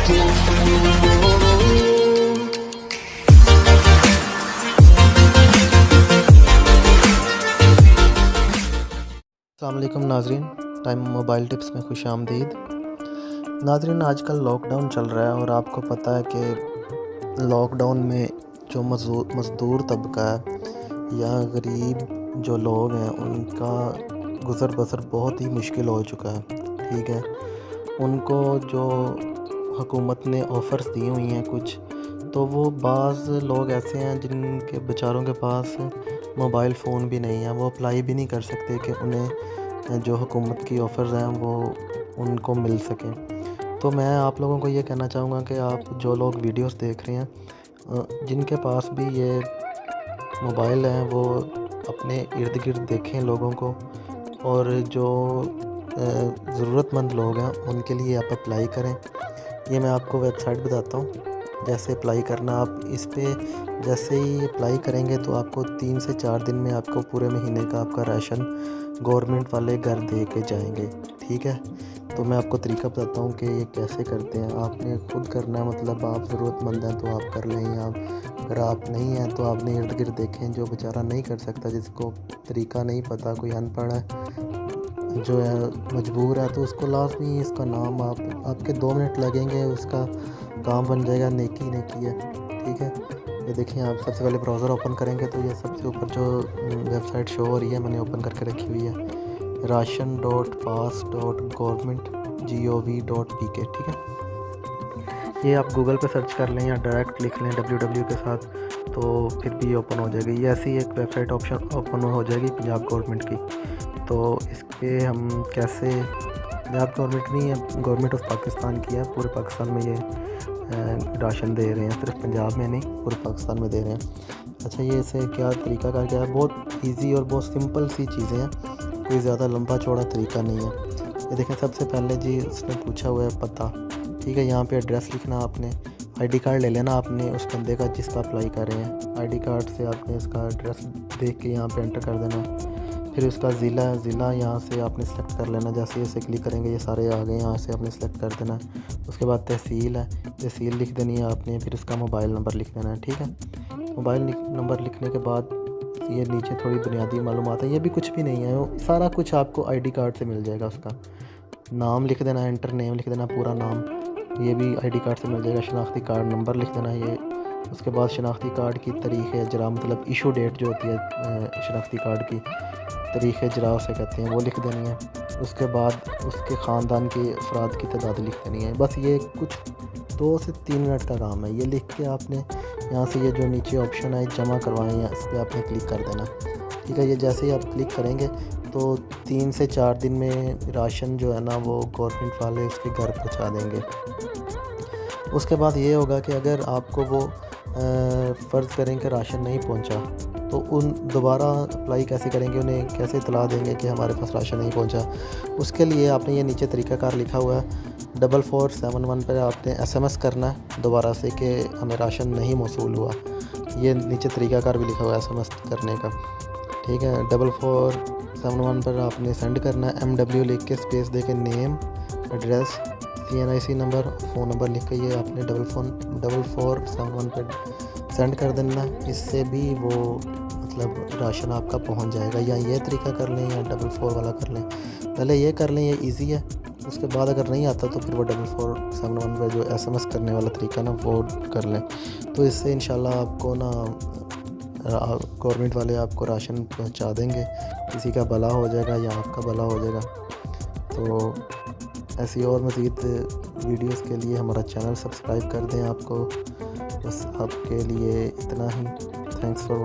अस्सलाम वालेकुम नाज़रीन, टाइम मोबाइल टिप्स में खुश आमदीद। नाज़रीन, आजकल लॉकडाउन चल रहा है और आपको पता है कि लॉकडाउन में जो मज़दूर तबका है या गरीब जो लोग हैं उनका गुज़र बसर बहुत ही मुश्किल हो चुका है। ठीक है, उनको जो हुकूमत ने ऑफ़र्स दी हुई हैं कुछ, तो वो बाज़ लोग ऐसे हैं जिनके बेचारों के पास मोबाइल फ़ोन भी नहीं है, वो अप्लाई भी नहीं कर सकते कि उन्हें जो हुकूमत की ऑफ़र्स हैं वो उनको मिल सकें। तो मैं आप लोगों को ये कहना चाहूँगा कि आप जो लोग वीडियोस देख रहे हैं, जिनके पास भी ये मोबाइल हैं वो अपने इर्द गिर्द देखें लोगों को, और जो ज़रूरतमंद लोग हैं उनके लिए आप अप्लाई करें। ये मैं आपको वेबसाइट बताता हूँ जैसे अप्लाई करना। आप इस पे जैसे ही अप्लाई करेंगे तो आपको 3 से 4 दिन में आपको पूरे महीने का आपका राशन गवर्नमेंट वाले घर दे के जाएंगे। ठीक है, तो मैं आपको तरीका बताता हूँ कि ये कैसे करते हैं। आपने खुद करना है, मतलब आप ज़रूरतमंद हैं तो आप कर लें, आप अगर आप नहीं हैं तो आपने इर्द गिर्द देखें। जो बेचारा नहीं कर सकता, जिसको तरीका नहीं पता, कोई अनपढ़ है जो है, मजबूर है, तो उसको लाज़मी इसका नाम आपके 2 मिनट लगेंगे, उसका काम बन जाएगा। नेकी नेकी है। ठीक है, ये देखिए, आप सबसे पहले ब्राउज़र ओपन करेंगे तो ये सबसे ऊपर जो वेबसाइट शो हो रही है मैंने ओपन करके रखी हुई है, ration.pass.government.gov.pk। ठीक है, ये आप गूगल पे सर्च कर लें या डायरेक्ट लिख लें www के साथ, तो फिर भी ओपन हो जाएगी। ये ऐसी एक वेबसाइट ऑप्शन ओपन हो जाएगी पंजाब गवर्नमेंट की। तो इस पर हम कैसे, पंजाब गवर्नमेंट नहीं है, गवर्नमेंट ऑफ पाकिस्तान की है, पूरे पाकिस्तान में ये राशन दे रहे हैं, सिर्फ पंजाब में नहीं पूरे पाकिस्तान में दे रहे हैं। अच्छा, ये इसे क्या तरीका कर गया है, बहुत इजी और बहुत सिंपल सी चीज़ें हैं, कोई ज़्यादा लंबा चौड़ा तरीका नहीं है। ये देखें, सबसे पहले जी उसने पूछा हुआ है पता। ठीक है, यहाँ पे एड्रेस लिखना, आपने आईडी कार्ड ले लेना आपने उस बंदे का जिसका अप्लाई कर रहे हैं। आईडी कार्ड से आपने इसका एड्रेस देख के यहाँ पे एंटर कर देना। फिर उसका ज़िला यहाँ से आपने सेलेक्ट कर लेना। जैसे इसे क्लिक करेंगे ये सारे आ गए, यहाँ से आपने सेलेक्ट कर देना। उसके बाद तहसील है, तहसील लिख देनी है आपने। फिर उसका मोबाइल नंबर लिख देना है। ठीक है, मोबाइल नंबर लिखने के बाद ये नीचे थोड़ी बुनियादी मालूमात है, ये भी कुछ भी नहीं है, वो सारा कुछ आपको आईडी कार्ड से मिल जाएगा। उसका नाम लिख देना, एंटर नेम लिख देना, पूरा नाम, ये भी आईडी कार्ड से मिल जाएगा। शनाख्ती कार्ड नंबर लिख देना ये। उसके बाद शनाख्ती कार्ड की तारीख़ इजरा, मतलब इशू डेट जो होती है शनाख्ती कार्ड की, तारीख़ इजरा उसे कहते हैं, वो लिख देनी है। उसके बाद उसके ख़ानदान के अफराद की तादाद लिख देनी है। बस ये कुछ 2 से 3 मिनट का काम है। ये लिख के आपने यहाँ से ये जो नीचे ऑप्शन है जमा करवाएं, इस पर आपने क्लिक कर देना। ठीक है, ये जैसे ही आप क्लिक करेंगे तो 3 से 4 दिन में राशन जो है ना वो गवर्नमेंट वाले उसके घर पहुँचा देंगे। उसके बाद ये होगा कि अगर आपको वो फ़र्ज़ करें कि राशन नहीं पहुंचा, तो उन दोबारा अप्लाई कैसे करेंगे, उन्हें कैसे इतला देंगे कि हमारे पास राशन नहीं पहुंचा। उसके लिए आपने ये नीचे तरीक़ाकार लिखा हुआ है, 4471 पर आपने SMS करना है दोबारा से कि हमें राशन नहीं मौसूल हुआ। ये नीचे तरीक़ाकार भी लिखा हुआ है SMS करने का। ठीक है, 4471 पर आपने सेंड करना है, MW लिख के स्पेस दे के name, address, CNIC number, phone number लिख के ये आपने 4471 पर सेंड कर देना। इससे भी वो मतलब राशन आपका पहुंच जाएगा। या ये तरीका कर लें या 44 वाला कर लें, पहले ये कर लें, ये इजी है। उसके बाद अगर नहीं आता तो फिर वो 4471 पर जो SMS करने वाला तरीका ना वो कर लें। तो इससे इंशाल्लाह आपको ना गवर्नमेंट वाले आपको राशन पहुंचा देंगे, किसी का भला हो जाएगा या आपका भला हो जाएगा। तो ऐसी और मज़ीद वीडियोस के लिए हमारा चैनल सब्सक्राइब कर दें। आपको बस आपके लिए इतना ही। Thanks for